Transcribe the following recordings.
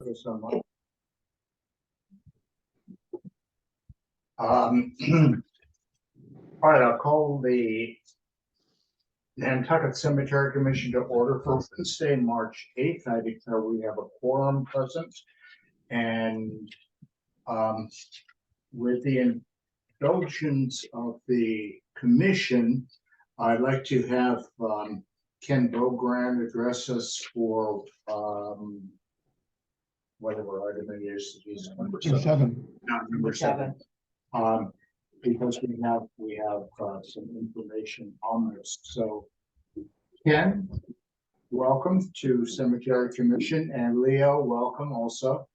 this online. All right, I'll call the Nantucket Cemetery Commission to order for Wednesday, March 8th. I declare we have a quorum present. And with the indulgence of the commission, I'd like to have Ken Bogrand address us for whatever item it is. Number seven. No, number seven. Because we have some information on this. So Ken, welcome to Cemetery Commission, and Leo, welcome also.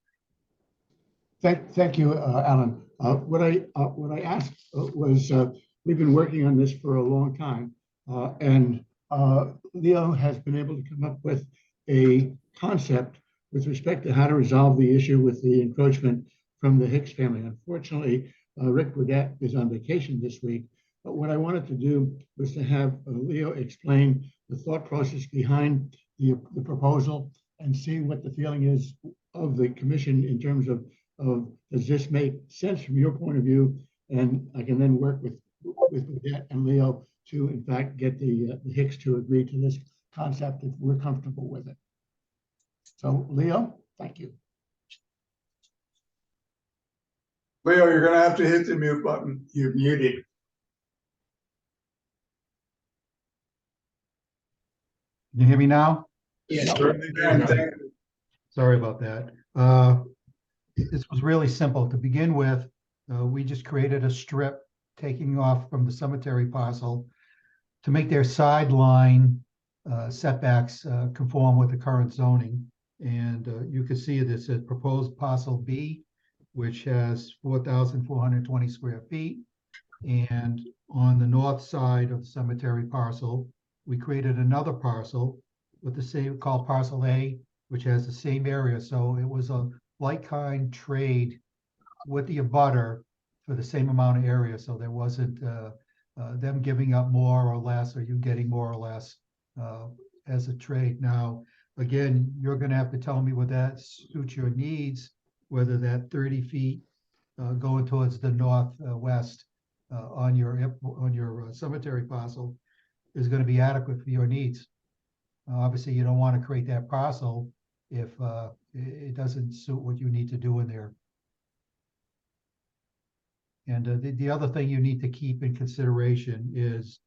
Thank you, Alan. What I asked was we've been working on this for a long time, and Leo has been able to come up with a concept with respect to how to resolve the issue with the encroachment from the Hicks family. Unfortunately, Rick Burdett is on vacation this week, but what I wanted to do was to have Leo explain the thought process behind the proposal and see what the feeling is of the commission in terms of does this make sense from your point of view, and I can then work with Burdett and Leo to in fact get the Hicks to agree to this concept if we're comfortable with it. So Leo, thank you. Leo, you're going to have to hit the mute button. You're muted. Can you hear me now? Yes, Certainly can. Thank you. Sorry about that. This was really simple. To begin with, we just created a strip taking off from the cemetery parcel to make their sideline setbacks conform with the current zoning. And you can see this as proposed parcel B, which has 4,420 square feet. And on the north side of the cemetery parcel, we created another parcel with the same, called parcel A, which has the same area. So it was a like-kind trade with the abutter for the same amount of area. So there wasn't them giving up more or less, or you getting more or less as a trade. Now, again, you're going to have to tell me whether that suits your needs, whether that 30 feet going towards the northwest on your cemetery parcel is going to be adequate for your needs. Obviously, you don't want to create that parcel if it doesn't suit what you need to do in there. And the other thing you need to keep in consideration is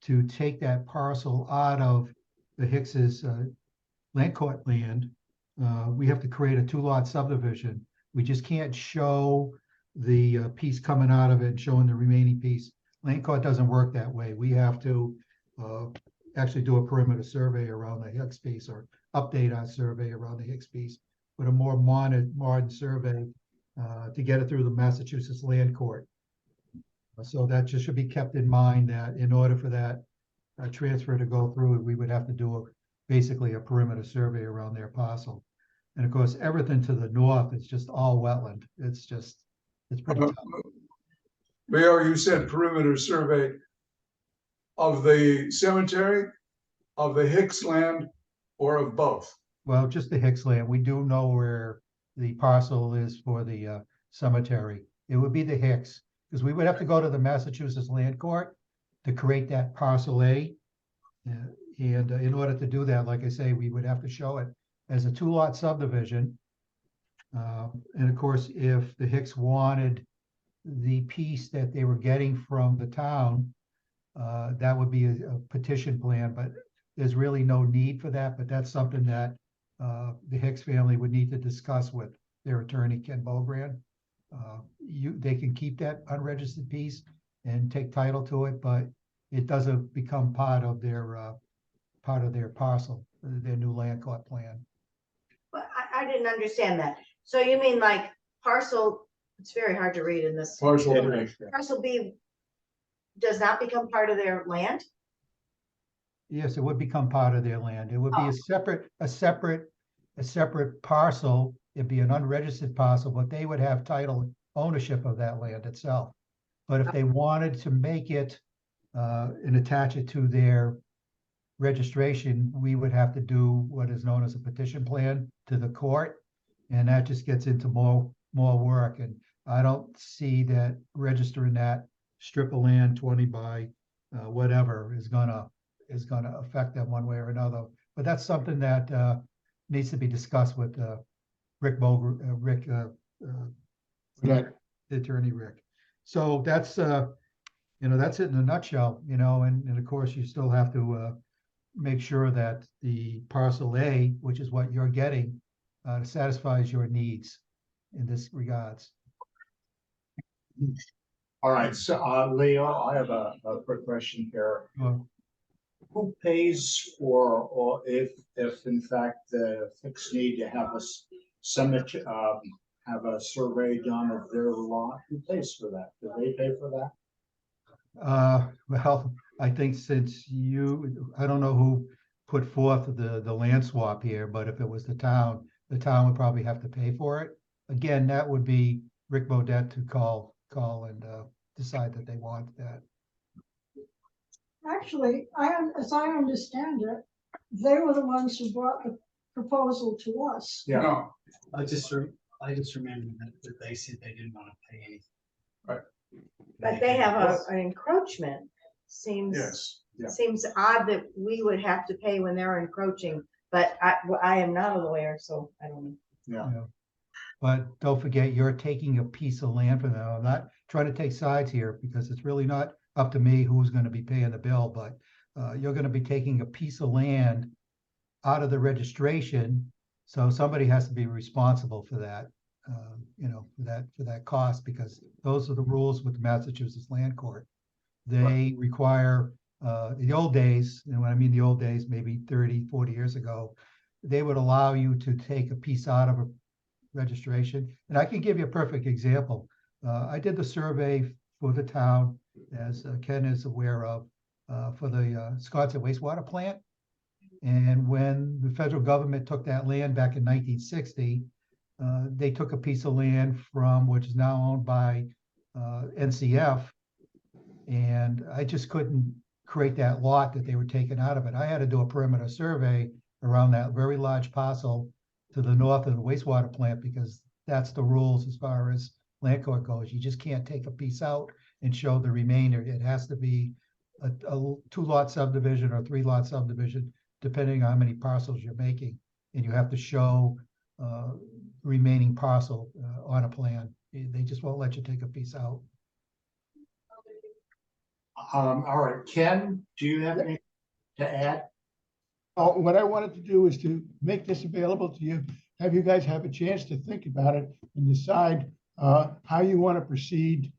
to take that parcel out of the Hicks's land court land. We have to create a 2-lot subdivision. We just can't show the piece coming out of it and showing the remaining piece. Land court doesn't work that way. We have to actually do a perimeter survey around the Hicks piece, or update our survey around the Hicks piece with a more modern survey to get it through the Massachusetts Land Court. So that just should be kept in mind, that in order for that transfer to go through, we would have to do basically a perimeter survey around their parcel. And of course, everything to the north is just all wetland. It's pretty tough. Leo, you said perimeter survey of the cemetery, of the Hicks land, or of both? Well, just the Hicks land. We do know where the parcel is for the cemetery. It would be the Hicks, because we would have to go to the Massachusetts Land Court to create that parcel A. And in order to do that, like I say, we would have to show it as a 2-lot subdivision. And of course, if the Hicks wanted the piece that they were getting from the town, that would be a petition plan, but there's really no need for that. But that's something that the Hicks family would need to discuss with their attorney, Ken Bogrand. They can keep that unregistered piece and take title to it, but it doesn't become part of their parcel, their new land court plan. But I didn't understand that. So you mean like parcel, it's very hard to read in this. Parcel Parcel B does not become part of their land? Yes, it would become part of their land. It would be a separate parcel. It'd be an unregistered parcel, but they would have title ownership of that land itself. But if they wanted to make it and attach it to their registration, we would have to do what is known as a petition plan to the court. And that just gets into more work, and I don't see that registering that strip of land 20 by whatever is gonna affect them one way or another. But that's something that needs to be discussed with Rick That, Attorney Rick. So that's that's it in a nutshell, and of course you still have to make sure that the parcel A, which is what you're getting, satisfies your needs in this regards. All right, so, Leo, I have a quick question here. Well, Who pays for, or if in fact the Hicks need to have a cemetery, have a survey done of their lot, who pays for that? Do they pay for that? well, I think since I don't know who put forth the land swap here, but if it was the town would probably have to pay for it. Again, that would be Rick Bodett to call and decide that they want that. Actually, as I understand it, they were the ones who brought the proposal to us. Yeah. No, I just remember that they said they didn't want to pay anything. But they have an encroachment. Seems yes, yeah. seems odd that we would have to pay when they're encroaching, but I am not a lawyer, so I don't know. Yeah. But don't forget, you're taking a piece of land from them. I'm not trying to take sides here because it's really not up to me who's going to be paying the bill, but you're going to be taking a piece of land out of the registration. So somebody has to be responsible for that, for that cost, because those are the rules with the Massachusetts Land Court. They require, the old days, and when I mean the old days, maybe 30, 40 years ago, they would allow you to take a piece out of a registration. And I can give you a perfect example. I did the survey for the town, as Ken is aware of, for the Sconset wastewater plant. And when the federal government took that land back in 1960, they took a piece of land which is now owned by NCF. And I just couldn't create that lot that they were taking out of it. I had to do a perimeter survey around that very large parcel to the north of the wastewater plant, because that's the rules as far as land court goes. You just can't take a piece out and show the remainder. It has to be a 2-lot subdivision or 3-lot subdivision, depending on how many parcels you're making. And you have to show remaining parcel on a plan. They just won't let you take a piece out. All right, Ken, do you have anything to add? what I wanted to do is to make this available to you, have you guys have a chance to think about it and decide how you want to proceed,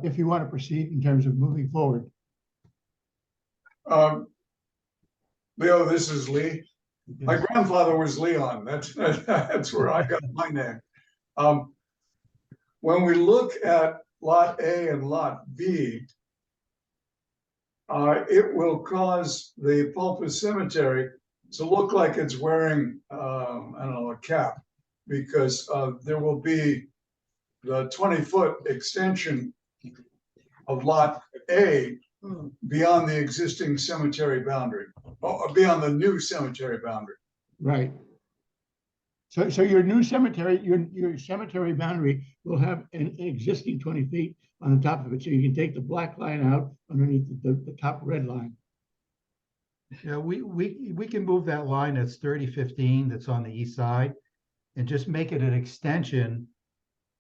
if you want to proceed in terms of moving forward. Leo, this is Lee. My grandfather was Leon. That's where I got my name. When we look at Lot A and Lot B, it will cause the Pulpus Cemetery to look like it's wearing, I don't know, a cap, because there will be the 20-foot extension of Lot A beyond the existing cemetery boundary, or beyond the new cemetery boundary. Right. So your new cemetery, your cemetery boundary will have an existing 20 feet on the top of it. So you can take the black line out underneath the top red line. Yeah, we can move that line that's 3015 that's on the east side and just make it an extension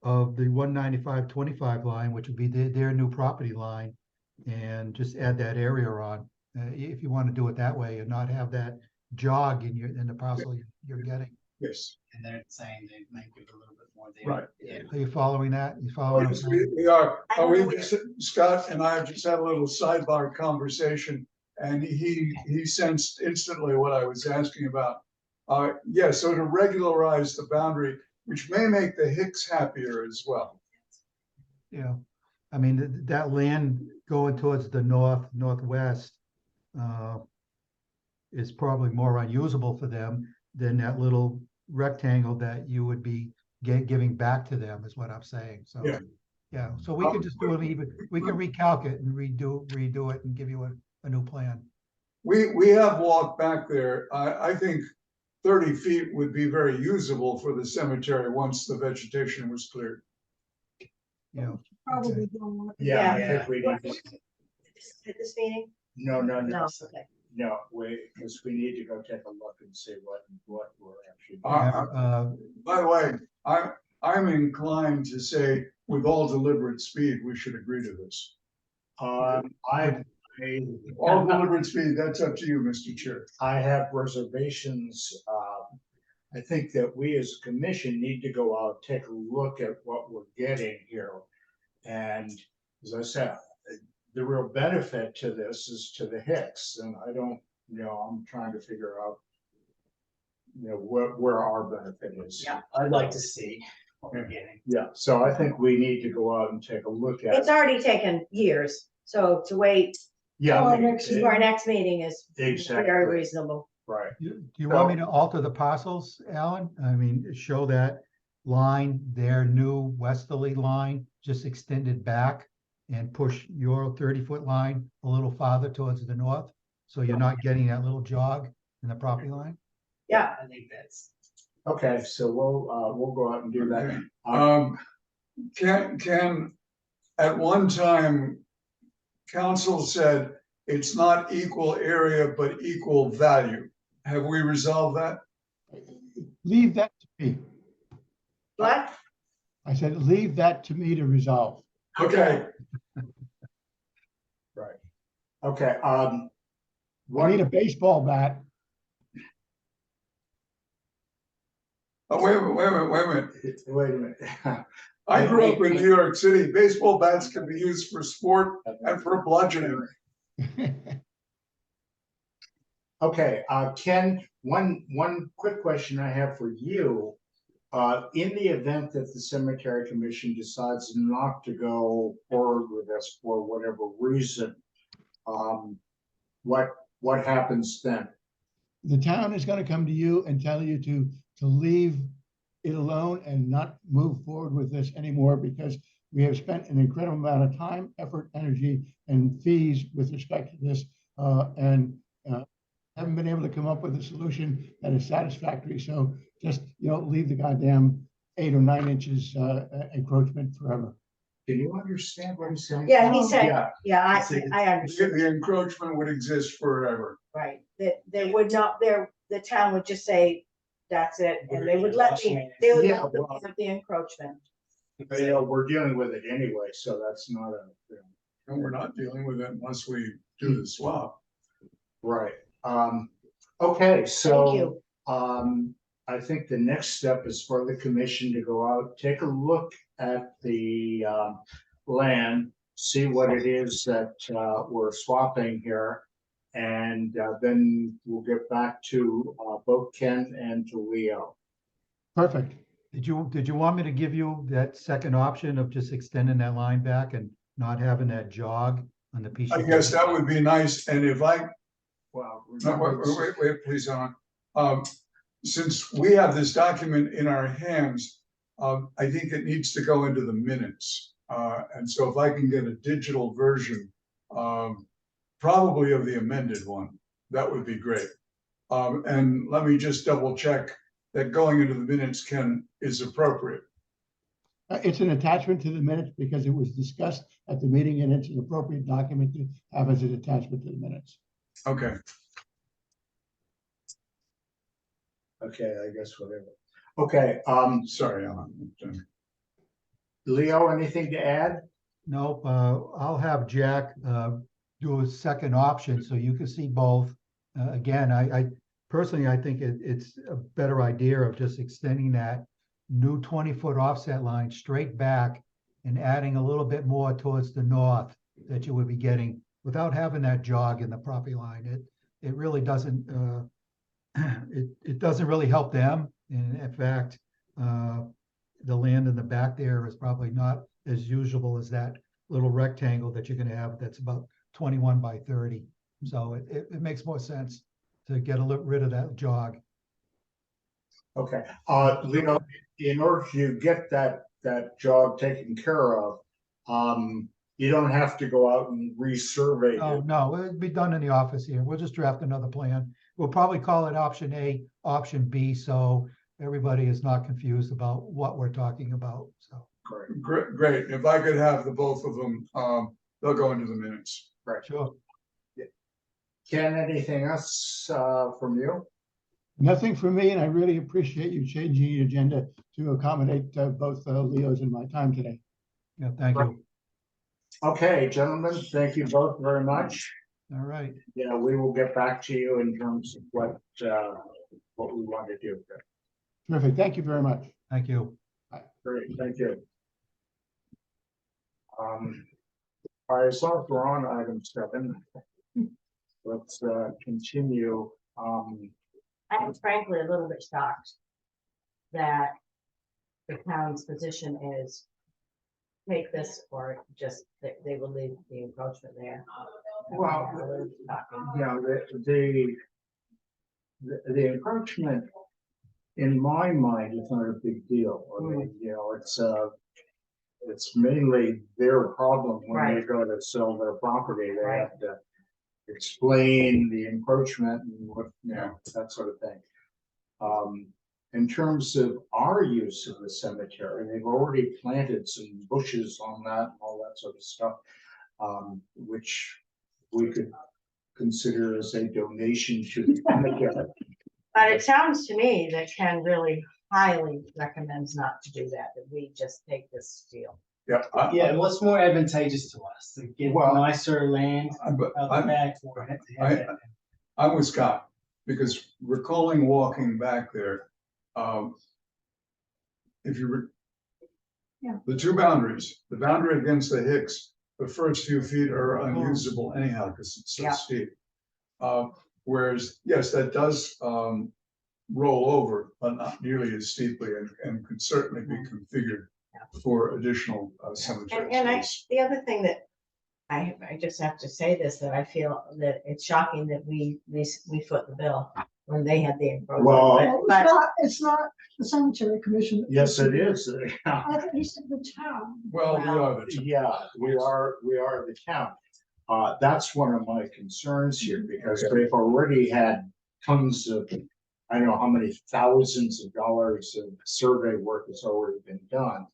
of the 19525 line, which would be their new property line, and just add that area on, if you want to do it that way and not have that jog in the parcel you're getting. Yes. And they're saying they might give a little bit more there. Right. Yeah. Are you following that? You following? Yes, we are. I don't know Scott and I have just had a little sidebar conversation, and he sensed instantly what I was asking about. Yeah, so to regularize the boundary, which may make the Hicks happier as well. Yeah, I mean, that land going towards the northwest is probably more unusable for them than that little rectangle that you would be giving back to them, is what I'm saying. So Yeah. yeah, so we can just do it even, we can recalc it and redo it and give you a new plan. We have walked back there. I think 30 feet would be very usable for the cemetery once the vegetation was cleared. You know, Probably don't want. Yeah, I Yeah. think we need, At this meeting? no, No, okay. no, because we need to go take a look and see what we're actually. By the way, I'm inclined to say, with all deliberate speed, we should agree to this. All deliberate speed, that's up to you, Mr. Chair. I have reservations. I think that we as a commission need to go out, take a look at what we're getting here. And as I said, the real benefit to this is to the Hicks, and I don't, I'm trying to figure out, where our benefit is. Yeah. I'd like to see what we're getting. Yeah, so I think we need to go out and take a look at It's it. already taken years, so to wait Yeah, Well, next for our next meeting is Exactly. very reasonable. right. do you want me to alter the parcels, Alan? I mean, show that line, their new westerly line, just extended back and push your 30-foot line a little farther towards the north, so you're not getting that little jog in the property line? Yeah, I think that's, Okay, so we'll go out and do that. Can, at one time, council said it's not equal area, but equal value. Have we resolved that? Leave that to me. what? I said, leave that to me to resolve. Okay, Okay, I need a baseball bat. wait a minute. wait a minute. I grew up in New York City. Baseball bats can be used for sport and for bludgeoning. Okay, Ken, one quick question I have for you. In the event that the cemetery commission decides not to go forward with this for whatever reason, what happens then? The town is gonna come to you and tell you to leave it alone and not move forward with this anymore, because we have spent an incredible amount of time, effort, energy, and fees with respect to this, and haven't been able to come up with a solution that is satisfactory. So just, leave the goddamn 8 or 9 inches encroachment forever. Can you understand what he's saying? Yeah, he said, Yeah. yeah, I The understand, the encroachment would exist forever. right, that there would not, the town would just say, that's it, and they would let me, they would Yeah, let me well- have the encroachment. We're dealing with it anyway, so that's not And we're not dealing with it unless we do the swap. right. Okay, Thank so, you. I think the next step is for the commission to go out, take a look at the, land, see what it is that, we're swapping here. And, then we'll get back to, both Ken and to Leo. Perfect. Did you want me to give you that second option of just extending that line back and not having that jog on the piece? I guess that would be nice, and if I, Well, no, wait, please, Alan. Since we have this document in our hands, I think it needs to go into the minutes. And so if I can get a digital version, probably of the amended one, that would be great. And let me just double check that going into the minutes is appropriate. It's an attachment to the minutes because it was discussed at the meeting, and it's an appropriate document to have as an attachment to the minutes. Okay. Okay, I guess whatever. Okay, Sorry, Alan. Leo, anything to add? Nope, I'll have Jack do a second option so you can see both. Again, I personally, I think it's a better idea of just extending that new 20-foot offset line straight back and adding a little bit more towards the north that you would be getting without having that jog in the property line. It really doesn't, it doesn't really help them. And in fact, the land in the back there is probably not as usable as that little rectangle that you're gonna have that's about 21 by 30. So it makes more sense to get rid of that jog. Okay, Leo, in order to get that job taken care of, you don't have to go out and resurvey Oh, it. no, it'd be done in the office here. We'll just draft another plan we'll probably call it option A, option B, so everybody is not confused about what we're talking about, so. Great. Great. If I could have the both of them, they'll go into the minutes. Sure. Ken, anything else, from you? Nothing for me, and I really appreciate you changing the agenda to accommodate both Leo's and my time today. Yeah, thank you. Okay, gentlemen, thank you both very much. All right. Yeah, we will get back to you in terms of what we want to do. Terrific. Thank you very much. Thank you. Great, thank you. All right, as long as we're on item 7, let's continue. I'm frankly a little bit shocked that the town's position is take this or just they will leave the encroachment there. Well, A little shocking. Yeah, the encroachment, in my mind, is not a big deal. I mean, you know, it's mainly their problem when they go to sell their property. They Right. have to explain the encroachment and what, you know, that sort of thing. In terms of our use of the cemetery, they've already planted some bushes on that and all that sort of stuff, which we could consider as a donation to the cemetery. But it sounds to me that Ken really highly recommends not to do that, that we just take this deal. Yeah. Yeah, what's more advantageous to us, to get Well, nicer land But out the back or to have that? I'm with Scott, because recalling walking back there, if you Yeah. the two boundaries, the boundary against the Hicks, the first few feet are unusable anyhow, because it's so Yeah. steep. Whereas, yes, that does, roll over, but not nearly as steeply and could certainly be configured for additional cemetery And space. the other thing that I just have to say this, that I feel that it's shocking that we foot the bill when they had the encroachment. Well, Well, But it's not the cemetery commission. yes, it is. I think he said the town. Well, we are the two. Yeah, we are the town. That's one of my concerns here, because they've already had tons of, I don't know how many thousands of dollars of survey work has already been done.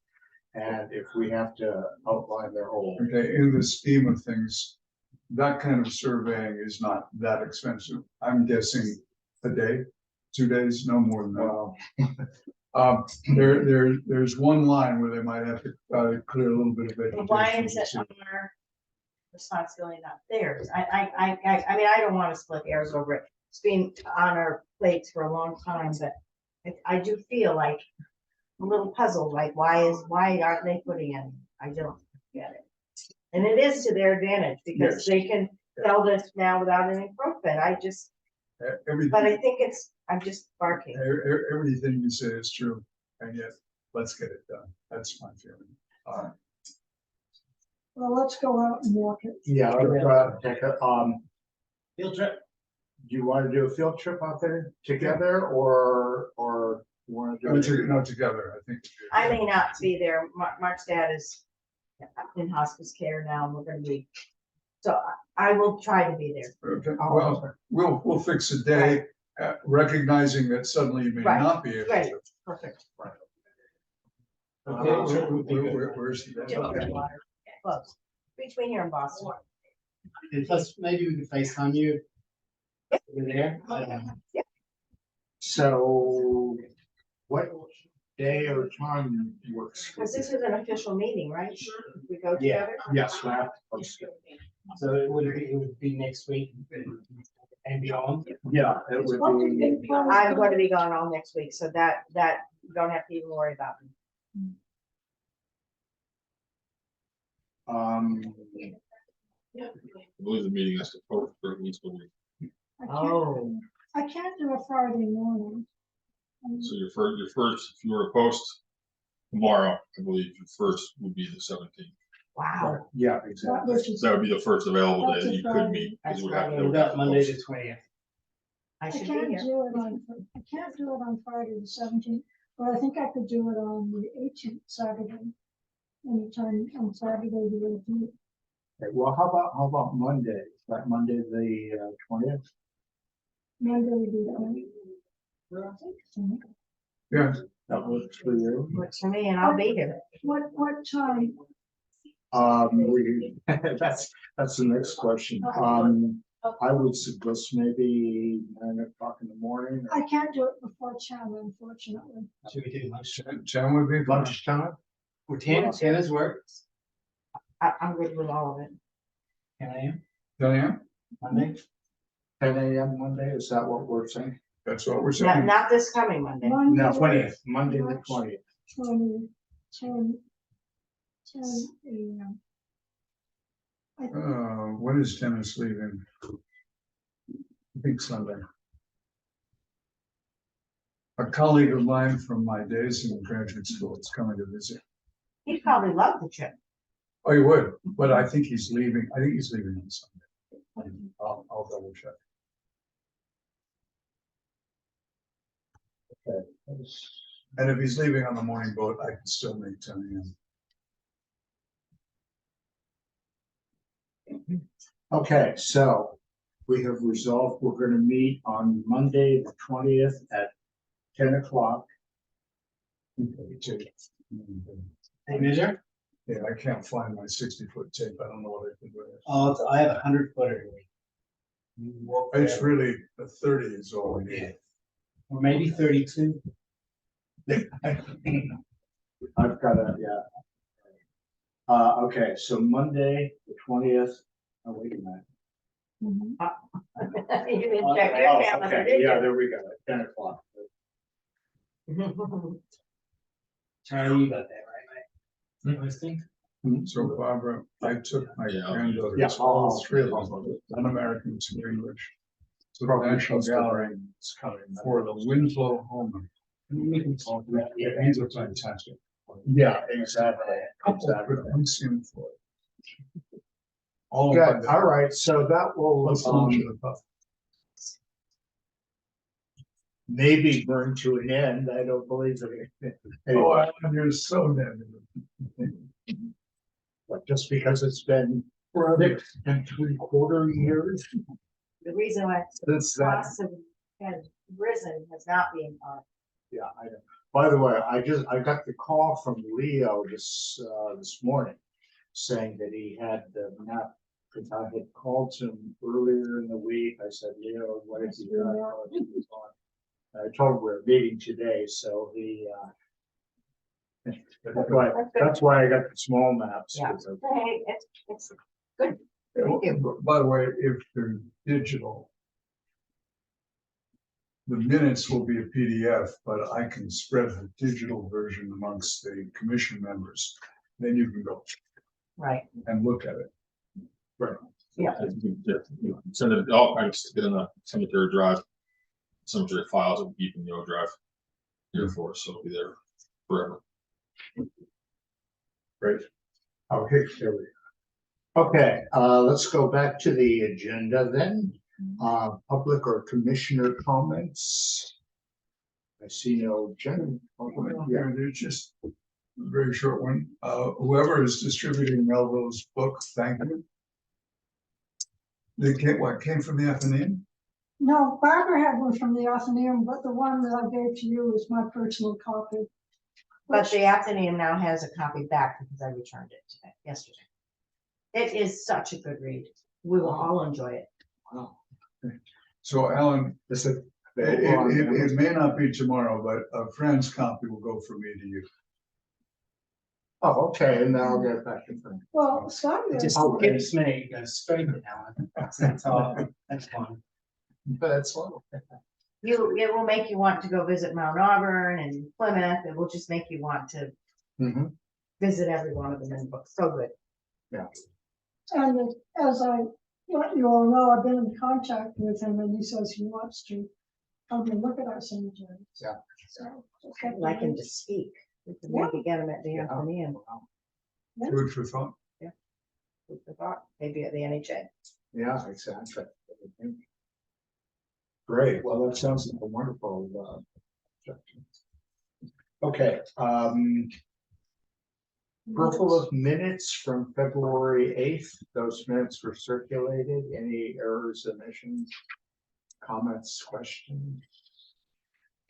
And if we have to outline their whole, Okay, in the scheme of things, that kind of surveying is not that expensive. I'm guessing a day, 2 days, no more than that. well, There's one line where they might have to clear a little bit of vegetation. why is it our responsibility, not theirs? I mean, I don't want to split hairs over it. It's been on our plates for a long time, but I do feel like a little puzzled, like why aren't they putting in? I don't get it. And it is to their advantage because Yes. they can sell this now without an encroachment. But I think I'm just barking. Everything you say is true, and yet, let's get it done. That's my feeling. Well, let's go out and walk it. yeah, take a, Field trip. do you want to do a field trip out there together or you want to do it? No, together, I think. I may not be there. Mark's dad is in hospice care now, and we're gonna be, so I will try to be there. Okay, well, we'll fix a day, recognizing that suddenly you may Right, not be able right. to. Perfect. Where's the? Just get water. Close. Between here and Boston. And plus, maybe we can FaceTime you. You're there. So what day or time works? for Because this you? is an official meeting, right? We go Yeah. together? Yes, we have to post it. So it would be next week and beyond. Yeah, it It's would one be, big part of I'm going to the- be gone all next week, so that you don't have to even worry about me. I believe the meeting has to post for at least a week. I can't do a Friday morning. So your first, if you were to post tomorrow, I believe your first would be the 17th. Wow. yeah, exactly. Which is, That would be the first available day That's a that you could Friday. meet. 'Cause That's it would have to Friday. go What about Monday the post. 20th? I I should be can't here. do it on Friday the 17th, but I think I could do it on the 18th, Saturday. Anytime on Saturday, the 18th. Okay, well, how about Monday? Is that Monday, the 20th? Monday would be fine. Yeah, That works for you. Works for me, and I'll be here. What time? That's the next question. I would suggest maybe 9 o'clock in the morning. I can't do it before 10, unfortunately. Should we do lunchtime? 10 would be fine. Lunchtime, Or 10 is works. I'm good with all of it. 10 a.m. 10 a.m.? Monday. 10 a.m. Monday, is that what we're saying? That's what we're Not, saying. not this coming Monday. Monday, No, 20th. Monday the March. 20th. 20, 10 a.m. When is Dennis leaving? I think Sunday. A colleague of mine from my days in graduate school is coming to visit. He probably loved the trip. Oh, you would, but I think he's leaving. I think he's leaving on Sunday. I'll double check. And if he's leaving on the morning boat, I can still make 10 a.m. Okay, so we have resolved, we're gonna meet on Monday, the 20th at 10 o'clock. Hey, measure? Yeah, I can't find my 60-foot tape. I don't know what I did with it. Oh, I have 100-footer. It's really a 30 is all we need. Or maybe 32. I've got a, yeah. Okay, so Monday, the 20th, oh, wait a minute. Mhm. You didn't check your Oh, calendar, okay, did yeah, you? there we go, at 10 o'clock. Charlie, you got that right? Listening? So Barbara, I took my Yeah. granddaughter, Yeah, all three of all them, un-American to English. To the Probably National close to Gallery rain. It's coming. for the Winslow Home. Yeah, these are fantastic. Yeah, exactly. Exactly. I'm seeing for it. All of Good, my- all right, so that will, Let's launch it above. maybe bring to an end, I don't believe it. Oh, Anyway, Alan, you're so negative. but just because it's been 6.75 years The reason why since that. costs have risen has not been, Yeah, I know. By the way, I got the call from Leo this morning saying that he had the map, because I had called him earlier in the week. I said, Leo, what have you got? Oh, he was on. I told him we're meeting today, so he, that's why I got the small maps. Yeah. 'Cause hey, it's good. Thank you. By the way, if they're digital, the minutes will be a PDF, but I can spread the digital version amongst the commission members. Then you can go Right, and look at it. yeah. You can send it, oh, I just get in the cemetery drive. Cemetery files will be in the O drive. Here for us, so it'll be there forever. Great. Okay, there we go. Okay, let's go back to the agenda then. Public or commissioner comments? I see no general. Yeah, they're just a very short one. Whoever is distributing Melville's book, thank you. They came from the Athenaeum? No, Barbara had one from the Athenaeum, but the one that I gave to you is my personal copy. But the Athenaeum now has a copy back because I returned it yesterday. It is such a good read. We will all enjoy it. Wow. So Alan, Is it? it may not be tomorrow, but a friend's copy will go from me to you. Oh, okay, and then I'll get back to Frank. Well, Scotty, Just Okay. gives me a straight Alan. That's all. That's fine. That's all. It will make you want to go visit Mount Auburn and Plymouth. It will just make you want to Mhm. visit every one of them in the book. So good. and as I let you all know, I've been in contact with him and he says he wants to come and look at our cemetery. Yeah. So. I'd like him to speak. We could maybe get him at the Athenaeum. Food for thought. Food for thought, maybe at the NHA. Yeah, exactly. Great, well, that sounds like a wonderful, objection. Okay, approval of minutes from February 8th, those minutes were circulated, any errors, omissions? comments, questions?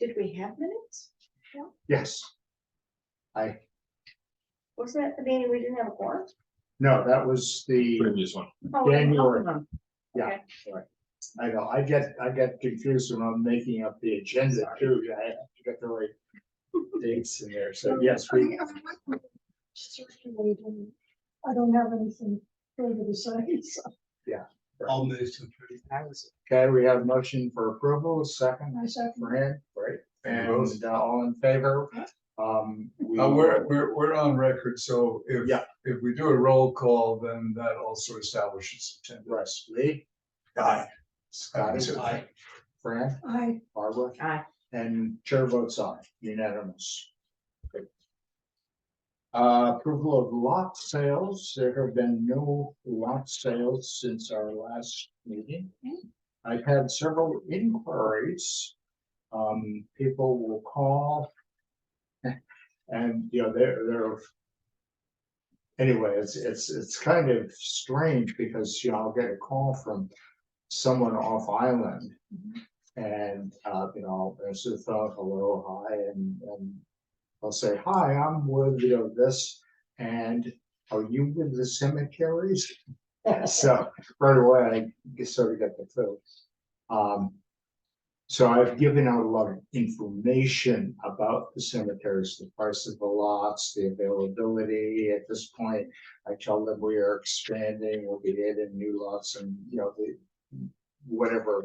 Did we have minutes? Yes. Was that the meeting we didn't have a quorum? No, that was the, Previous one. Oh, we didn't January. open them. Yeah. Okay. I know, I get confused when I'm making up the agenda too. I have to get the right dates in there. So yes, we, Circulating. I don't have anything further to say, so I'll move to approve. okay, we have motion for approval, second, I second. Fran, right? Both. And all in favor? We We're on record, so Yeah. if we do a roll call, then that also establishes attendance. Russ, Lee, Aye. Scotty, Aye. Fran, I, Barbara, Aye. and chair votes aye, unanimous. Okay. Approval of lot sales. There have been no lot sales since our last meeting. I've had several inquiries. People will call. And, you know, they're. Anyway, it's kind of strange because, you know, I'll get a call from someone off island. And, you know, there's a thought, hello, hi, and I'll say, hi, I'm with, you know, this, and are you with the cemeteries? So right away, I sort of get the clue. So I've given out a lot of information about the cemeteries, the price of the lots, the availability. At this point, I tell them we are expanding, we'll be adding new lots and, you know, whatever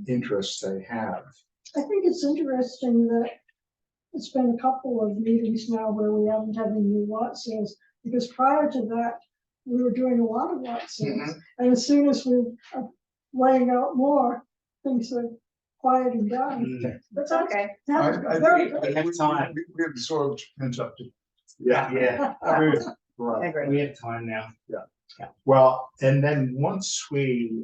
interests they have. I think it's interesting that it's been a couple of meetings now where we haven't had any new lot sales, because prior to that, we were doing a lot of lot sales. And as soon as we are laying out more, things are quieting down. But It's okay. that's I very think good. We have time. we absorbed pent-up. Yeah, Right. I agree. we have time now. Well, and then once we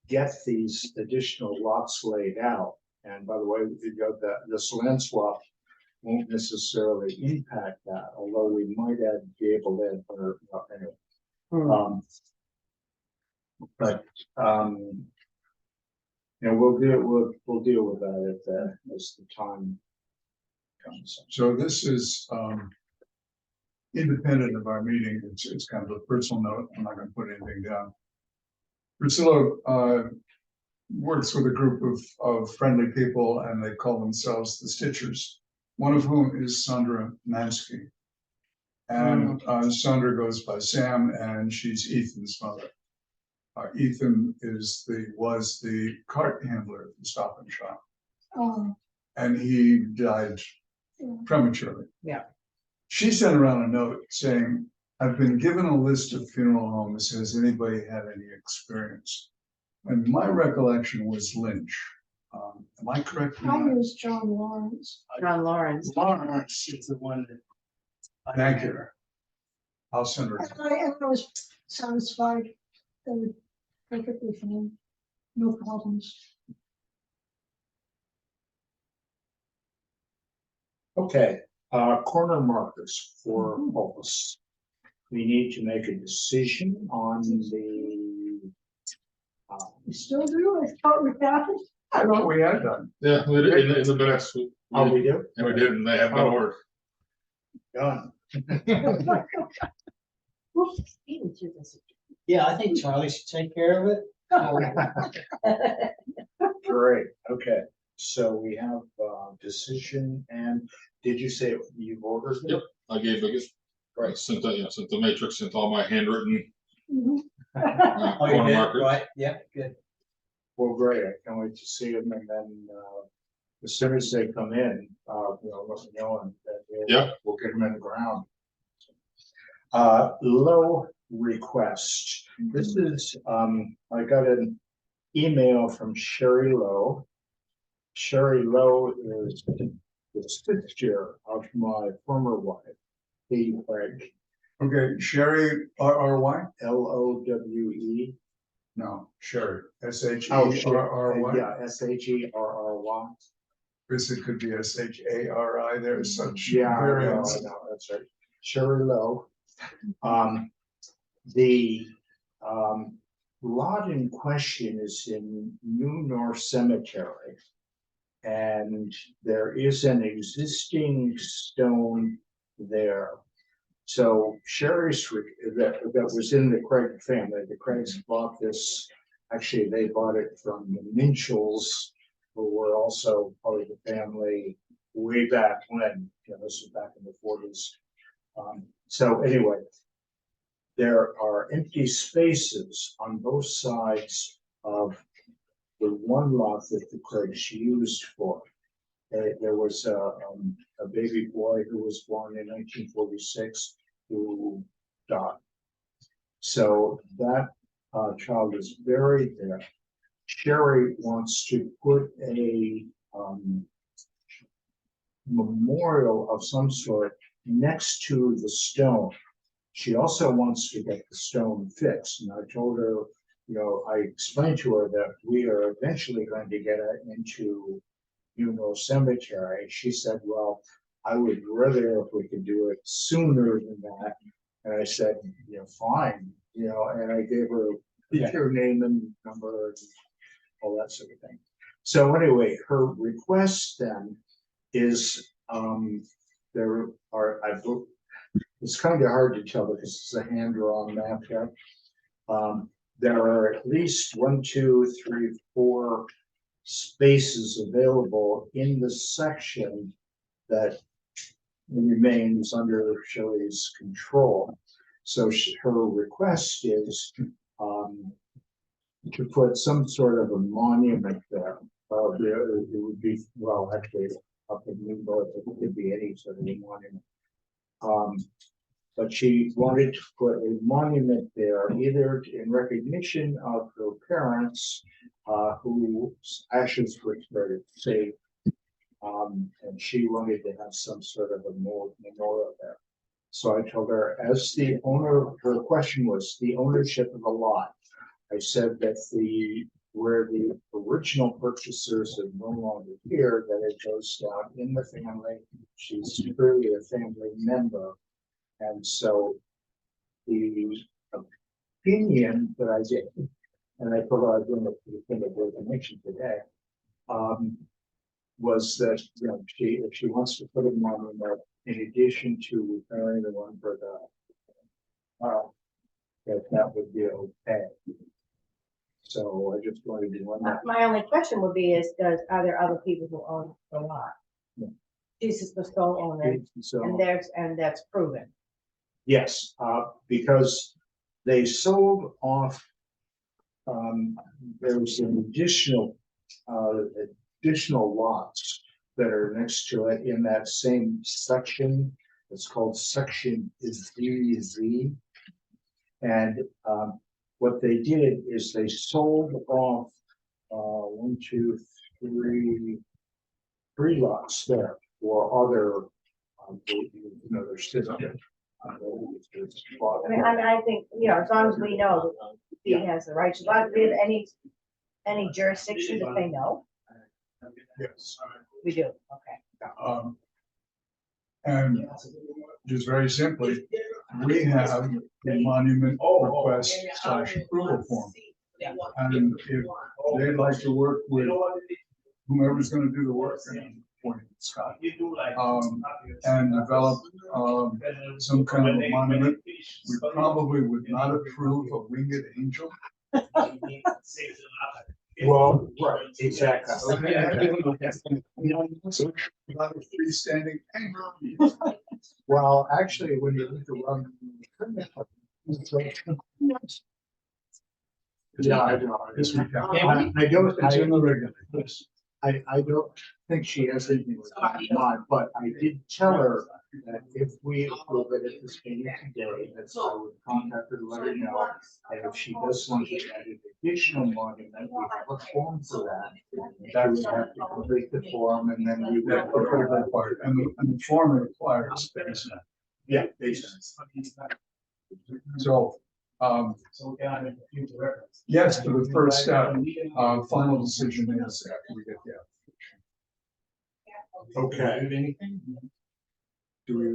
get these additional lots laid out, and by the way, you know, this land swap won't necessarily impact that, although we might be able to add, or, anyway. But, you know, we'll deal with that as the time comes. So this is independent of our meeting. It's kind of a personal note. I'm not gonna put anything down. Priscilla works with a group of friendly people, and they call themselves the Stitchers, one of whom is Sandra Mansky. And Sandra goes by Sam, and she's Ethan's mother. Ethan was the cart handler at the Stop and Shop, and he died prematurely. Yeah. She sent around a note saying, I've been given a list of funeral homes. Has anybody had any experience? And my recollection was Lynch. Am I correct? I use John Lawrence. John Lawrence. Lawrence is the one that. Thank you. I'll send her. And I was satisfied. They were perfectly fine. No problems. Okay, corner markers for Opus. We need to make a decision on the. We still do, I thought we had it. I thought we had done. Yeah, we did in the minutes. Oh, we do? And we did, and they have been ordered. Done. Yeah, I think Charlie should take care of it. Great, okay, so we have decision, and did you say you've ordered it? Yep. I gave, right, sent the matrix, sent all my handwritten Mhm. Oh, you corner did, markers. right? Yeah, good. Well, great, I can't wait to see them, and then as soon as they come in, you know, let me know, and we'll get them in the ground. Low request. This is, I got an email from Sherry Lowe. Sherry Lowe is the sister of my former wife, Katie Craig, Okay, Sherry, R-R-Y? Lowe. No, Sherry, S-H-E-R-R-Y. Yeah, Sherry. Because it could be S-H-A-R-I. There's such Yeah, I know, variance. that's right. Sherry Lowe. The lot in question is in New North Cemetery. And there is an existing stone there. So that was in the Craig family. The Craigs bought this. Actually, they bought it from the Minchells, who were also part of the family way back when. This was back in the 40s. So anyway, there are empty spaces on both sides of the one lot that the Craigs used for. There was a baby boy who was born in 1946 who died. So that child is buried there. Sherry wants to put a memorial of some sort next to the stone. She also wants to get the stone fixed. And I told her, I explained to her that we are eventually going to get it into Cemetery. She said, well, I would rather if we could do it sooner than that. And I said, fine, and I gave her her name and number and all that sort of thing. So anyway, her request then is it's kind of hard to tell because it's a hand-drawn map here. There are at least 1, 2, 3, 4 spaces available in the section that remains under Shelley's control. So her request is to put some sort of a monument there. It would be, well, actually, up in Newburgh, it could be any sort of a monument. But she wanted to put a monument there, either in recognition of her parents, whose ashes were buried safe, and she wanted to have some sort of a memorial there. So I told her, as the owner, her question was the ownership of the lot. I said that where the original purchasers are no longer here, that it goes down in the family. She's truly a family member. And so the opinion that I did, and I thought I was going to put a thing of recognition today, was that if she wants to put a monument in addition to repairing the one for the that would be okay. So I just wanted to run that. My only question would be are there other people who own the lot? No. Jesus was sole owner, So and that's proven. yes, because they sold off. There was an additional lots that are next to it in that same section. It's called section ZZ. And what they did is they sold off 1, 2, 3 lots there for other, there's still. I think, as long as we know that he has the right to, do we have any jurisdiction to say no? Yes. We do, okay. And just very simply, we have a monument request / approval form. And if they'd like to work with whomever's gonna do the work, and appoint Scott, and develop some kind of a monument, we probably would not approve a winged angel. Well, right, exactly. Not a freestanding anchor. Well, actually, when you look around. Yeah, I know. This we can. I don't, It's in the regulations. I don't think she has anything with that in mind, but I did tell her that if we approve it at this meeting today, that I would contact her to let her know. And if she does want to add an additional monument, we have a form for that. That would have to complete the form and then we Yeah, would. required, and the form requires space. Yeah, basically. So, yes, for the first step, final decision is after we get the Okay. Do we?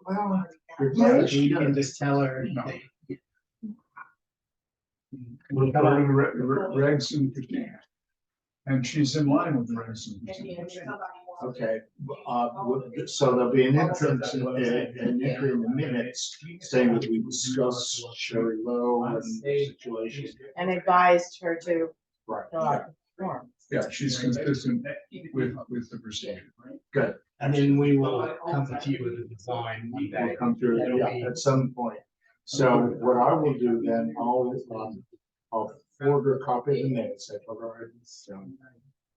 Well. Yeah, you can just tell her. No. We'll put her in the regs and procedures. And she's in line with the regs and procedures. Okay, so there'll be an entrance, an interim minutes saying that we discussed Sherry Lowe and the situation. And advised her to Right, fill out the form. Yeah, she's consistent with the procedure. good. And then we will come to you with a design. We'll come through, yeah, at some point. So what I will do then, I'll forward her a copy of the minutes. I told her,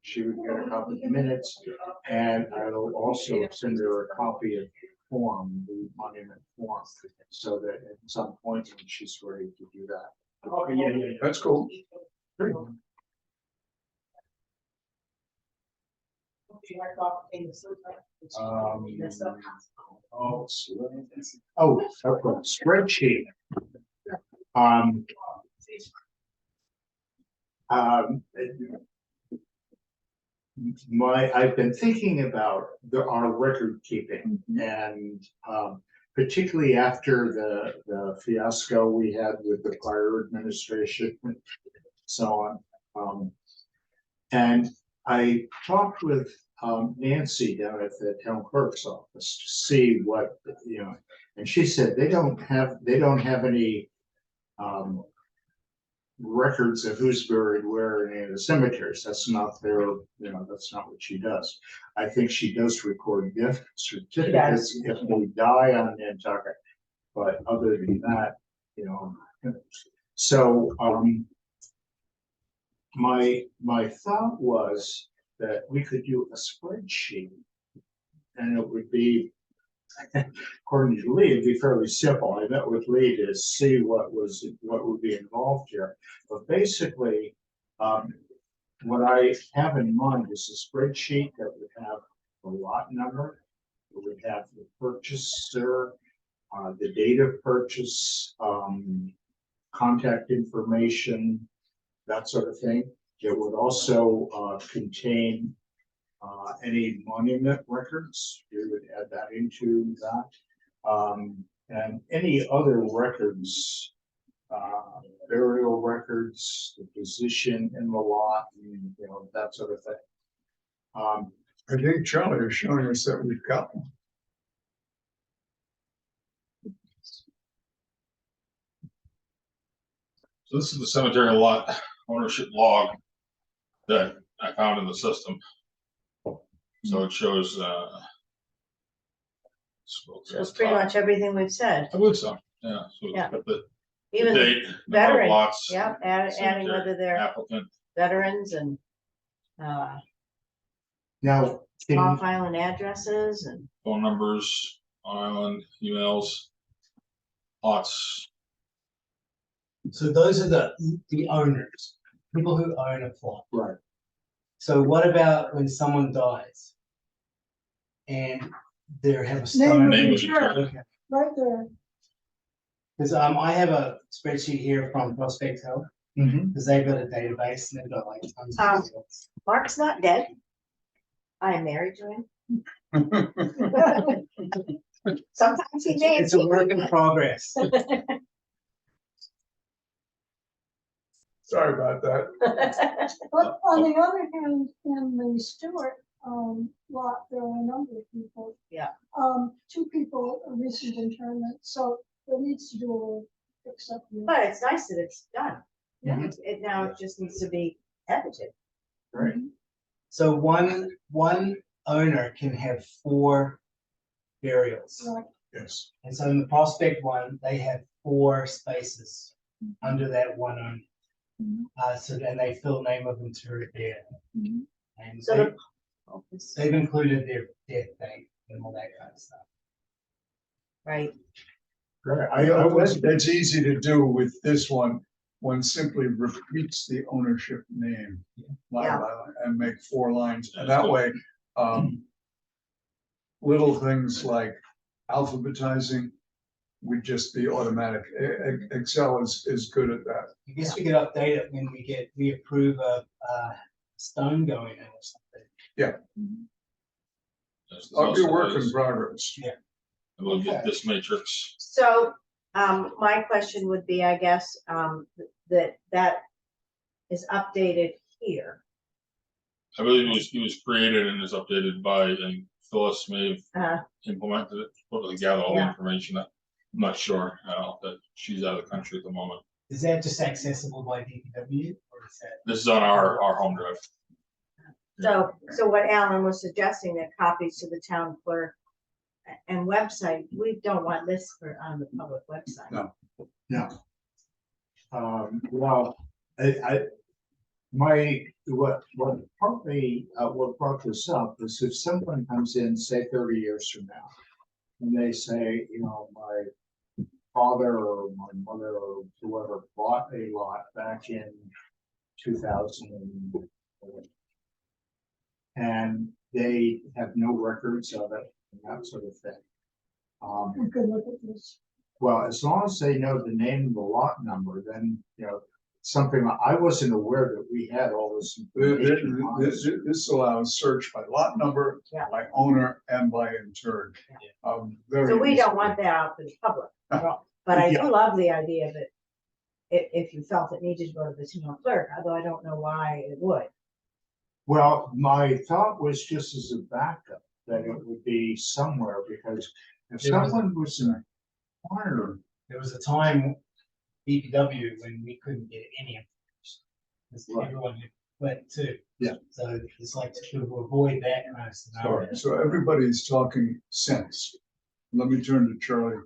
she would get a copy of the minutes, and I'll also send her a copy of the form, the monument form, so that at some point when she's ready to do that. Okay, yeah, that's cool. Great. Okay, spreadsheet. I've been thinking about our record keeping, and particularly after the fiasco we had with the prior administration and so on. And I talked with Nancy down at the town clerk's office to see what, and she said they don't have any records of who's buried where in any of the cemeteries. That's not their, that's not what she does. I think she does record gift certificates if we die on Nantucket, but other than that, so my thought was that we could do a spreadsheet, and it would be, according to Lee, it'd be fairly simple. I met with Lee to see what would be involved here. But basically, what I have in mind is a spreadsheet that would have the lot number, it would have the purchaser, the date of purchase, contact information, that sort of thing. It would also contain any monument records. We would add that into that. And any other records, burial records, the position in the lot, and, that sort of thing. I think Charlie is showing us that we've got one. So this is the cemetery lot ownership log that I found in the system. So it shows, That's pretty much everything we've said. I believe so, yeah. So Yeah. it's got the Even the date, number of veteran, lots, yeah, adding cemetery, whether they're applicant, veterans and Now, off island addresses and. phone numbers, island, emails, lots. So those are the owners, people who own a plot. right. So what about when someone dies? And they have a Name stone. of Name of insurance, Okay. right there. Because I have a spreadsheet here from Prospect Health, because they've got a database and they've got like tons of results. Mark's not dead. I am married to him. Sometimes he may. It's a work in progress. Sorry about that. But on the other hand, in the Stewart lot, there are a number of people. Yeah. 2 people, a recent internment, so there needs to do a little fix up. here. But it's nice that it's done. Mhm. It now it just needs to be edited. Right. So one owner can have 4 burials. Right. Yes. And so in the Prospect one, they have 4 spaces under that one owner. So then they fill name of interred there. Mhm. And So they've included their death date and all that kind of stuff. right. Right. That's easy to do with this one. One simply repeats the ownership name line by line and make 4 lines. And that way, little things like alphabetizing would just be automatic. Excel is good at that. I guess we could update it when we approve a stone going in or something. There's I'll be also work in those- progress. And we'll get this matrix. So my question would be, I guess, that is updated here. I believe it was created and is updated by, and Phyllis may have implemented it, put together all the Yeah. information. I'm not sure, that she's out of the country at the moment. Is that just accessible by DPW or is that? This is on our home drive. So what Alan was suggesting, that copies to the town clerk and website, we don't want this on the public website. No. Well, what partly, what brought this up is if someone comes in, say 30 years from now, and they say, my father or my mother or whoever bought a lot back in 2000, and they have no records of it and that sort of thing. We could look at this. Well, as long as they know the name and the lot number, then, something, I wasn't aware that we had all this information. on this. This allows search by lot number, Yeah. by owner, and by interred. Very So we don't useful. want that out to the public. But I Yeah. do love the idea that if you felt it needed to go to the town clerk, although I don't know why it would. Well, my thought was just as a backup, that it would be somewhere, because if There was- someone was in a corner, There was a time DPW when we couldn't get any information. Because Right. everyone went to. Yeah. So it's like to avoid that kind of scenario. So everybody's talking sense. Let me turn to Charlie.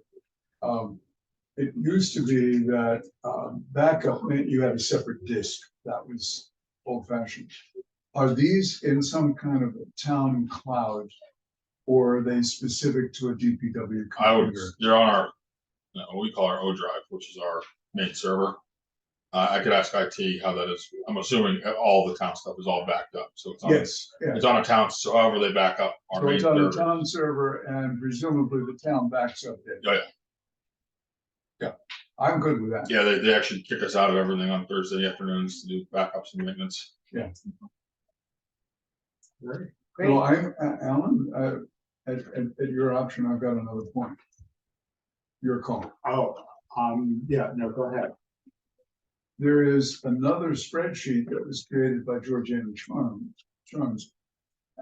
It used to be that backup meant you had a separate disk. That was old fashioned. Are these in some kind of a town cloud? Or are they specific to a DPW computer? You're on our, what we call our O drive, which is our main server. I could ask IT how that is. I'm assuming all the town stuff is all backed up, so it's on. Yes, yeah. It's on a town, so however they back up our So main it's on a server. town server and presumably the town backs up there. Oh, yeah. Yeah, I'm good with that. Yeah, they actually kick us out of everything on Thursday afternoons to do backups and maintenance. right? Great. Well, Alan, at your option, I've got another point. Your call. Yeah, no, go ahead. There is another spreadsheet that was created by Georgiana Charms.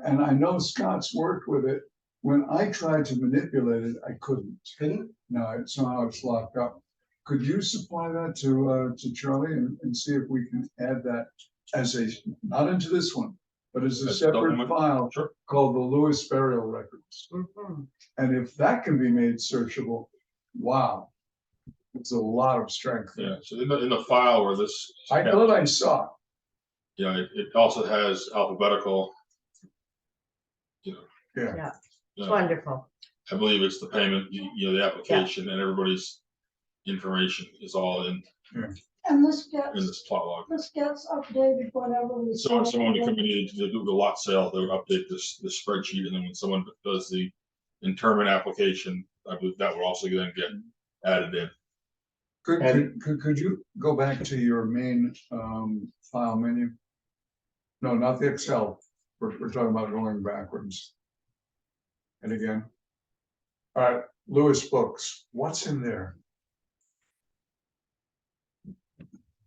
And I know Scott's worked with it. When I tried to manipulate it, I couldn't. Couldn't? No, somehow it's locked up. Could you supply that to Charlie and see if we can add that as not into this one, but as a As a separate document? file Sure. called the Lewis Burial Records? Mhm. And if that can be made searchable, wow, it's a lot of strength. Yeah, so in the file where this. I thought I saw. Yeah, it also has alphabetical. Yeah, It's wonderful. I believe it's the payment, the application and everybody's information is all in And this this gets, plot log. this gets updated whenever we. So when sell someone it. come in to do the lot sale, they would update this spreadsheet, and then when someone does the interment application, I believe that would also then get added in. could you go back to your main file menu? No, not the Excel. We're talking about going backwards. And again. All right, Lewis Books, what's in there?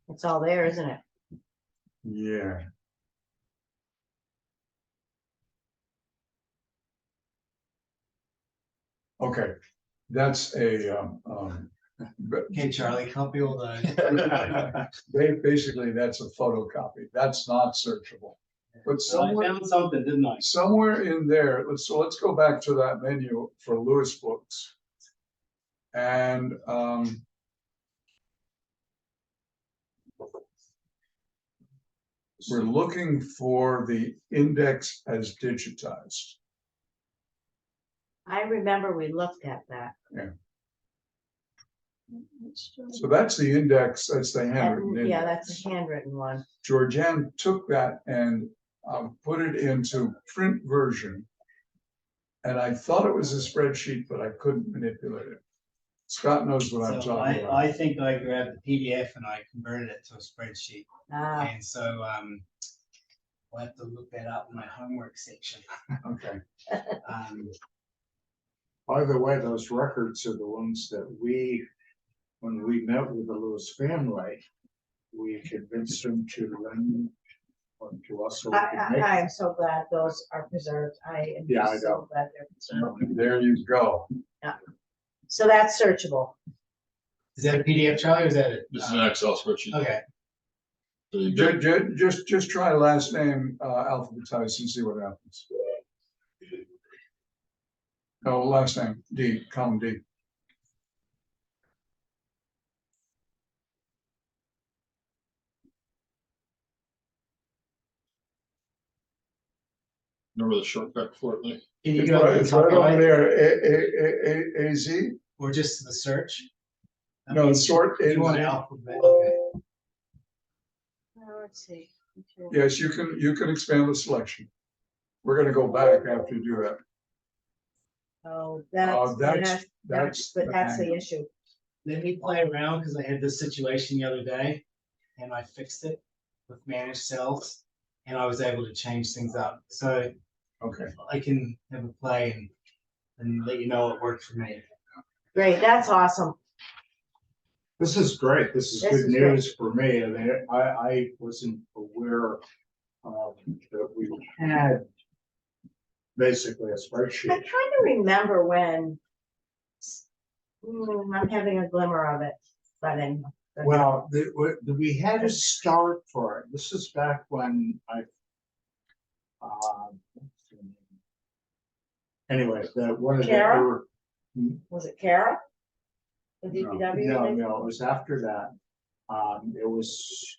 It's all there, isn't it? Yeah. Okay, that's a Okay, Charlie, copy all those. basically, that's a photocopy. That's not searchable. But So I somewhere, found something, didn't I? somewhere in there, let's go back to that menu for Lewis Books. And we're looking for the index as digitized. I remember we looked at that. It's just- So that's the index, that's the handwritten index. Yeah, that's a handwritten one. Georgianne took that and put it into print version. And I thought it was a spreadsheet, but I couldn't manipulate it. Scott knows what I'm So talking about. I think I grabbed the PDF and I converted it to a spreadsheet. Ah, And so, I'll have to look that up in my homework section. Okay, By the way, those records are the ones that when we met with the Lewis family, we convinced them to lend one to us. So we could make- I am so glad those are preserved. I am Yeah, I just so know. glad they're preserved. There you go. So that's searchable. Is that a PDF, Charlie, or is that it? This is an Excel spreadsheet. Okay, So you get- Just try last name, alphabetized and see what happens. No, last name, D, column D. Remember the shortcut for it, Lee? can you It's go to right the it's top right over right, there, A Z, or just the search? no, it's sort. You want alphabet, okay. Let's see. Yes, you can expand the selection. We're gonna go back after you do that. Oh, That's but that's hang. the issue. Let me play around, because I had this situation the other day, and I fixed it with managed cells, and I was able to change things up. So Okay, I can have a play and let you know what worked for me. Great, that's awesome. This is great. This is This good is great. news for me. I mean, I wasn't aware that we had basically a I spreadsheet. kind of remember when I'm having a glimmer of it, but anyway. Well, we had a start for it. This is back when anyway, one of Kara? the. Was it Kara? The No, DPW? No, thing? no, it was after that. It was,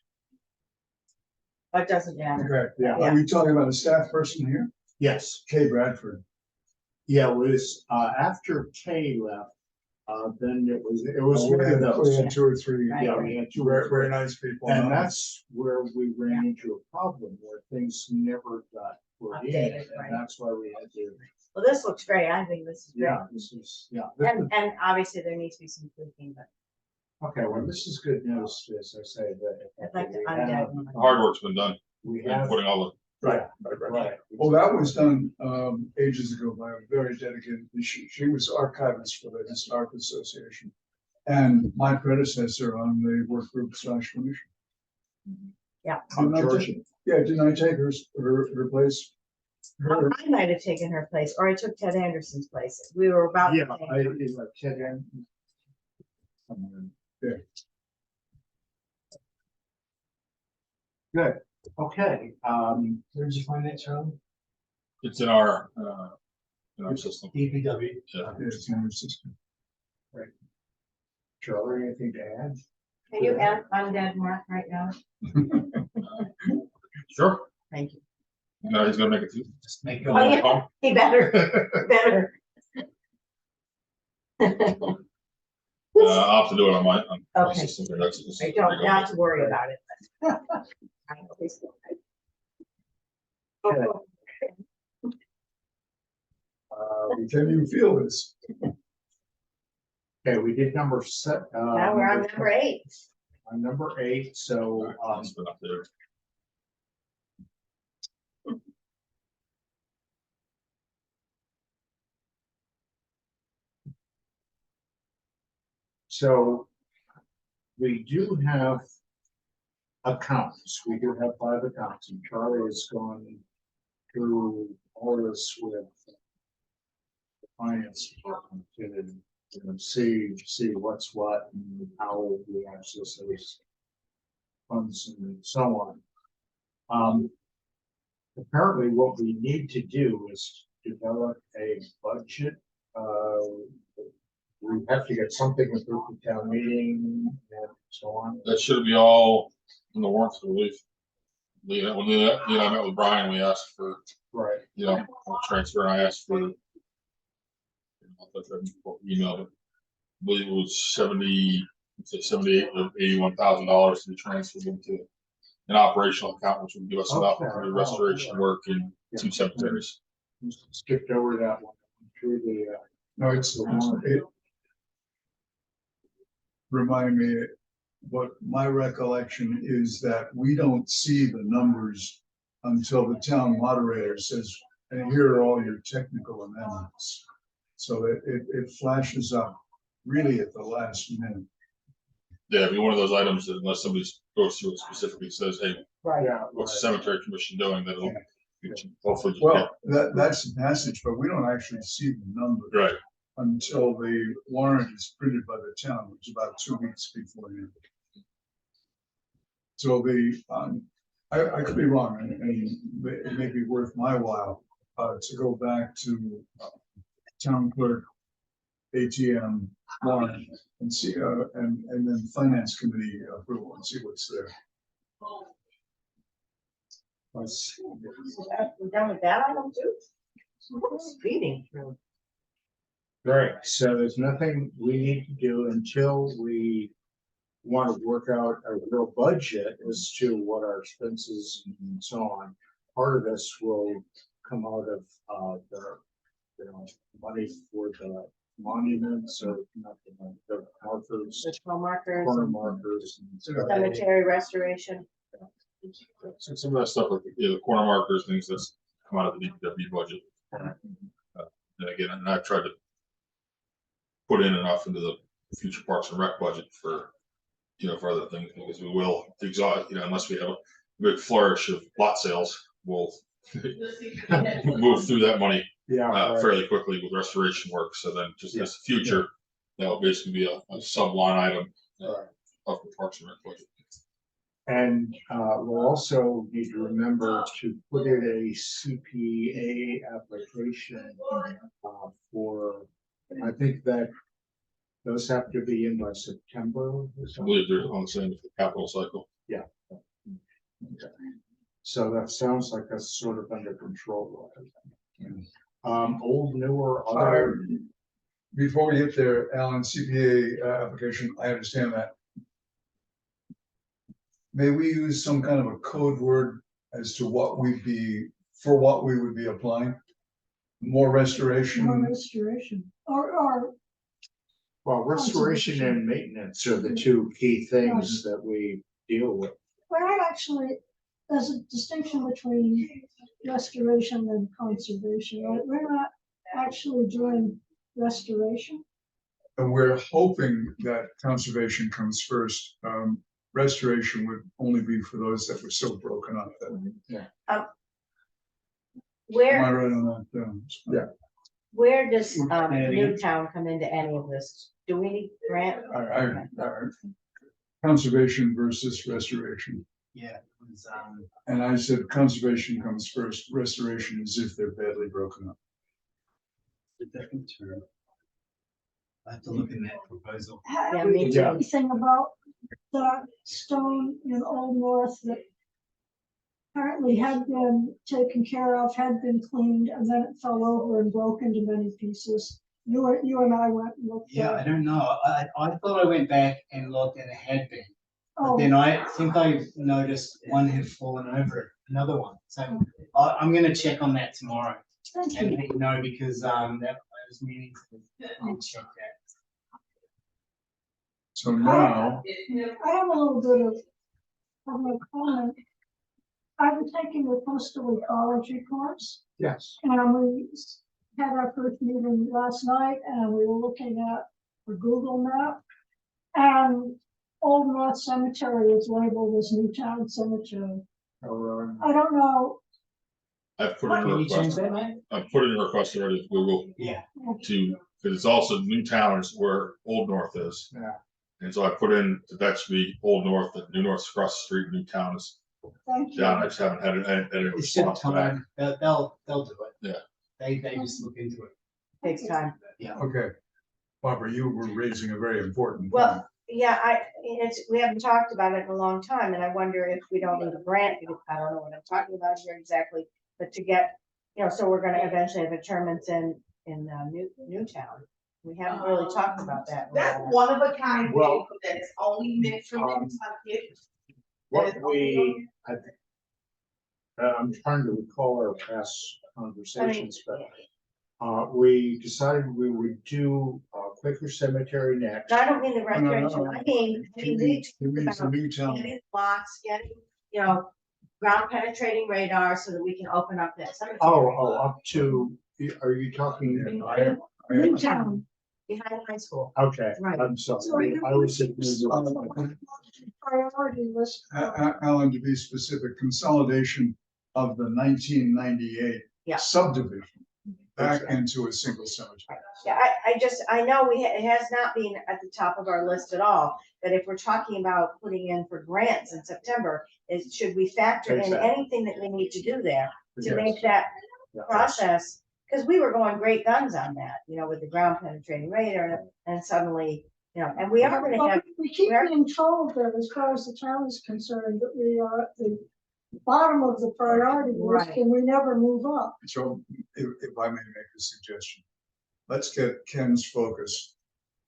It doesn't matter. okay. yeah, Yeah. Are we talking about a staff person here? yes, Kay Bradford. yeah, it was, after Kay left, then it was Oh, one of we those. had 2 or 3 Right. Yeah, we had two or very, three. very nice people. And that's where we ran into a problem where things never got put in. Updated, right. And that's why we had to, Well, this looks great. I think this is great. yeah, this is, yeah. this is- And obviously there needs to be some tweaking, but Okay, well, this is good news, as I say, that. I'd like to we undead have- one. The hard work's been done, We and have, putting all Right, right. Well, that was done ages ago by a very dedicated, she was archivist for the Historic Association. And my predecessor on the work group / commission. Yeah. Didn't I Georgia. take- Yeah, didn't I take her place? Her, I might have taken her place, or I took Ted Anderson's place. We were about. to Yeah, take- I, it's like Ted Anderson. Somewhere. Yeah. Good, okay, Where did you find that, Charlie? it's in our system. DPW. Yeah. it's in her system. Charlie, anything to add? Can you add undead Mark right now? Sure. Thank you. No, he's gonna make it. Just make it. Oh, yeah. He better, better. I'll have to do it on my Okay. system. Here. That's I don't, not to worry about it. but- I know he's- Okay. Can you feel this? Okay, we did number set. Now we're on number 8. On number 8, so, It's been up there. so we do have accounts. We do have 5 accounts, and Charlie has gone through all this with the finance department to see what's what and how we access those funds and so on. Apparently what we need to do is develop a budget. We have to get something with the town meeting and so on. That should be all in the warrants, I believe. When Lee and I met with Brian, we asked for, Right. a transfer, and I asked for. Email, but I believe it was 78 or $81,000 to be transferred into an operational account, which would give us enough to do restoration work in 2 cemeteries. Skipped over that one through the, No, it's the one, it. Remind me, what my recollection is that we don't see the numbers until the town moderator says, and here are all your technical amendments. So it flashes up really at the last minute. Yeah, it'd be one of those items that unless somebody goes through it specifically says, hey, Right. Yeah. what's the cemetery commission doing, that'll hopefully. Well, that's the passage, but we don't actually see the number Right, until the warrant is printed by the town, which is about 2 weeks beforehand. So I could be wrong, and it may be worth my while, to go back to town clerk, ATM, warrant, and see, and then finance committee approval and see what's there. Let's- We're done with that item too? Speeding through. Right, so there's nothing we need to do until we want to work out a real budget as to what our expenses and so on. Part of this will come out of, the, you know, money for the monuments or not the markers, Ritual markers, corner markers. and stuff. cemetery restoration. so some of that stuff, like, the corner markers, things that's come out of the DPW budget. And again, and I've tried to put in enough into the future Parks and Rec budget for, for other things, because we will exhaust, unless we have a big flourish of lot sales, we'll move through that money Yeah, right. fairly quickly with restoration work. So then just as a future, that will basically be a sub-line item Right. of the Parks and Rec budget. And we'll also need to remember to put in a CPA application for, I think that those have to be in by September. or I something. believe they're on the same with the capital cycle. Okay. So that sounds like that's sort of under control. Old, new, or other. Before we get there, Alan, CPA application, I understand that. May we use some kind of a code word as to what we would be applying? More restoration? More restoration, or Well, restoration and maintenance are the two key things that we deal with. we're not actually, there's a distinction between restoration and conservation, right? We're not actually doing restoration. And we're hoping that conservation comes first. Restoration would only be for those that were so broken up that. Am Where, I right on that? Yeah. where does Newtown come into any of this? Do we need grant? Conservation versus restoration. Yeah, it was, And I said conservation comes first, restoration is if they're badly broken up. a different term. I have to look in that proposal. Have Yeah, we me heard too. anything about the stone in Old North that apparently had been taken care of, had been cleaned, and then it fell over and broke into many pieces? You and I went and looked Yeah, I at. don't know. I thought I went back and looked and it had been. But Oh, then I think I noticed one had fallen over it, another one. So I'm gonna check on that tomorrow thank and you. let you know, because that I was meaning to check that. So now, I have a little bit of a comment. I've been taking the coastal ecology course, Yes. and we had our first meeting last night, and we were looking at the Google map. And Old North Cemetery is labeled as Newtown Cemetery. I don't know, I've put in a Can you change request, that, mate? I've put in a request already to Google Yeah. because it's also Newtown is where Old North is. Yeah. And so I put in that should be Old North, that New North's across the street, Newtown is thank down. I you. just haven't had any It's just response to that. time. They'll do it. Yeah. They just look into it. Takes time. okay. Barbara, you were raising a very important point. Well, yeah, we haven't talked about it in a long time, and I wonder if we don't need a grant, because I don't know what I'm talking about here exactly, but to get, so we're gonna eventually have a tournaments in Newtown. We haven't really talked about that. That's one of a kind Well, vehicle that's only meant for um, Kentucky. What we, I'm trying to recall our past conversations, but we decided we would do Quaker Cemetery next. No, I don't mean the no, restoration, no. I mean, He we means the talked about Newtown. getting lots, getting, ground penetrating radar so that we can open up that cemetery. Oh, up to, are you talking? I- Newtown, behind high school. Okay, Right. I'm sorry. I was thinking. Priority list. Alan, to be specific, consolidation of the 1998 Yeah. subdivision back into a single cemetery. Yeah, I know it has not been at the top of our list at all, but if we're talking about putting in for grants in September, should we factor in Exactly. anything that we need to do there to Yes. make that Yeah. process? Because we were going great guns on that, with the ground penetrating radar, and suddenly, and we are gonna have, We keep we are- being told that as far as the town is concerned, that we are at the bottom of the priority list Right. and we never move up. So if I may make a suggestion, let's get Ken's focus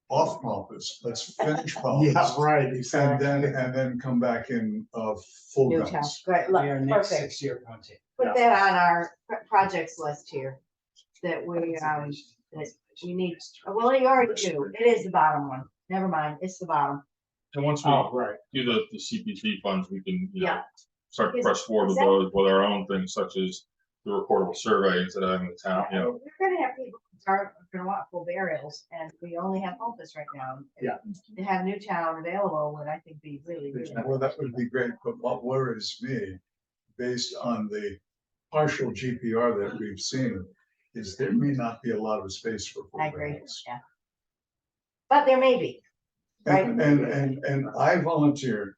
off Pompous. Let's finish Pompous. Yeah, right, And exactly. then come back in full Newtown, guns. great, look, Your next perfect. 6-year project. Put that on our projects list here, that we need, well, you already do, it is the bottom one, never mind, it's the bottom. And once we Oh, right. do the CPC funds, we can, Yeah. start to Is- press forward with is that- those, with our own things such as the recordable survey instead of having the town, We're gonna have people who are gonna want full burials, and we only have Opus right now. Yeah. To have Newtown available would, I think, be really, really. Well, that would be great, but what worries me, based on the partial GPR that we've seen, is there may not be a lot of space for. full I agree, burials. yeah. But there may be, right? And I volunteered,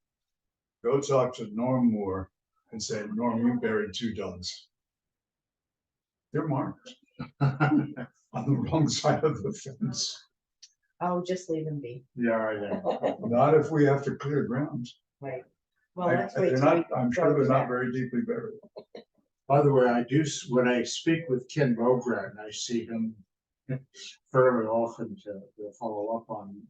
go talk to Norm Moore and say, Norm, you buried 2 dogs. They're marked on the wrong side of the fence. Oh, just leave them be, Yeah, I know. Not if we have to clear ground. right? Well, I- let's wait. They're till not, we I'm go sure they're to not that. very deeply buried. By the way, when I speak with Ken Bograt, and I see him fairly often to follow up on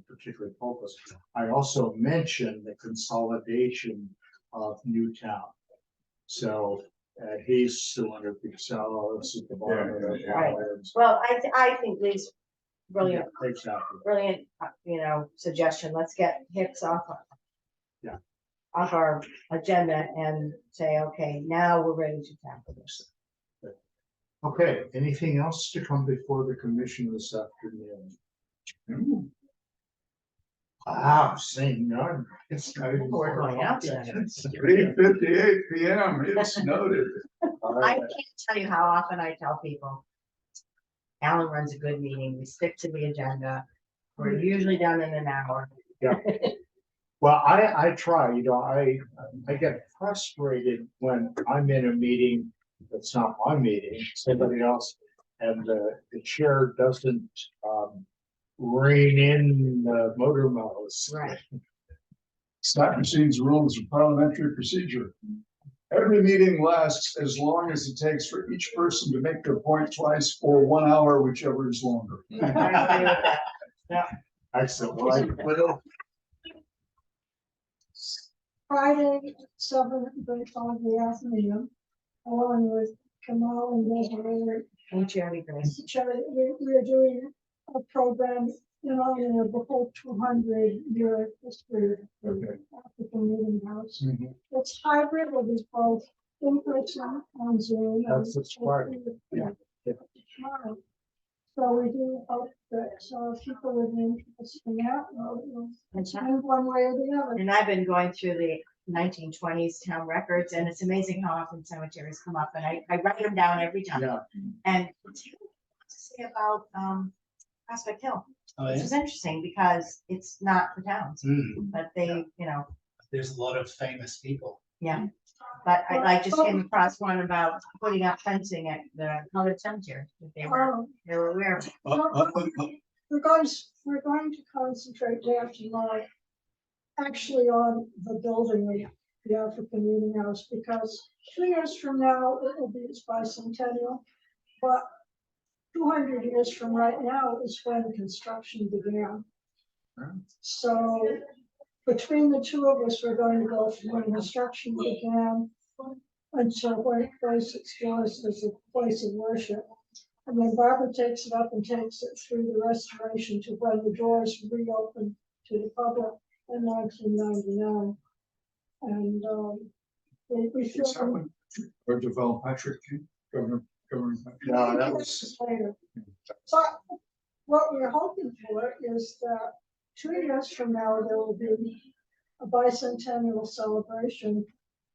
particularly Pulpus, I also mention the consolidation of Newtown. So he's the one who thinks, oh, this is the bottom of the. Right. Well, I think Lee's brilliant, Exactly. brilliant, suggestion. Let's get Hicks off. Yeah. Off our agenda and say, okay, now we're ready to tackle this. Okay, anything else to come before the commission this afternoon? Wow, seeing none. It's not even We're going out 4 o'clock. tonight. 3:58 PM, it's noted. All I right. can't tell you how often I tell people, Alan runs a good meeting, we stick to the agenda, we're usually done in an hour. Well, I try, I get frustrated when I'm in a meeting that's not my meeting, somebody else, and the chair doesn't rein in the motor mouths. Right. Slot machines rules of parliamentary procedure. Every meeting lasts as long as it takes for each person to make their point twice or 1 hour, whichever is longer. I agree with that. Excellent. Well, Friday, 7:35 in the afternoon, along with Kamal and Desiree. And Jerry Grace. We are doing a program in honor of the whole 200-year history of the African Meeting House. Mhm. It's hybrid, it is both in person on Zoom. and That's smart. Yeah. tomorrow. So we do hope that people with interest in that will attend one way or the other. And I've been going through the 1920s town records, and it's amazing how often cemeteries come up, and I write them down every time. Yeah. And what's to say about Prospect Hill, Oh, which yeah. is interesting because it's not the towns, but they, There's a lot of famous people. yeah. But I just came across one about putting up fencing at the Colored Cemetery. That They were aware of. We're going to concentrate there tonight, actually on the building of the African Meeting House, because 2 years from now, it will be its bicentennial. But 200 years from right now is when construction began. So between the two of us, we're going to go from when construction began until when it closed its doors as a place of worship. And then Barbara takes it up and takes it through the restoration to when the doors reopened to the public in 1999. And we feel. Is that when Deval Patrick came, Governor Patrick? No, that was. Later. But what we're hoping for is that 2 years from now, there will be a bicentennial celebration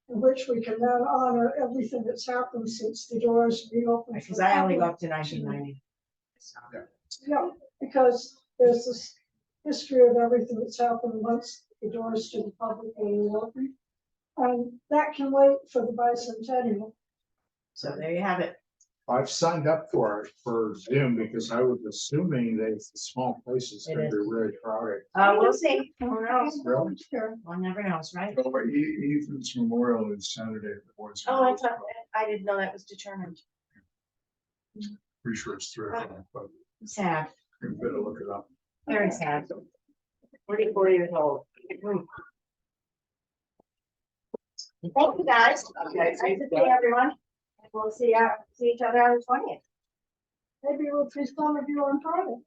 in which we can then honor everything that's happened since the doors reopened. for Because I only go public. up to 1990. Yeah, because there's this history of everything that's happened once the doors to the public were reopened. And that can wait for the bicentennial. So there you have it. I've signed up for it for Zoom because I was assuming that it's a small place, it's gonna be really crowded. We'll see. Who knows? Really? One never knows, right? Oh, but Ethan's memorial is Saturday at the Boys. and Oh, I Girls thought, Club. I didn't know that was determined. Pretty sure it's 3 o'clock, but Sad, you better look it up. very sad. 44 years old. Thank you, guys. Nice to see everyone. We'll see each other on the 20th. Maybe we'll see some of you on Friday.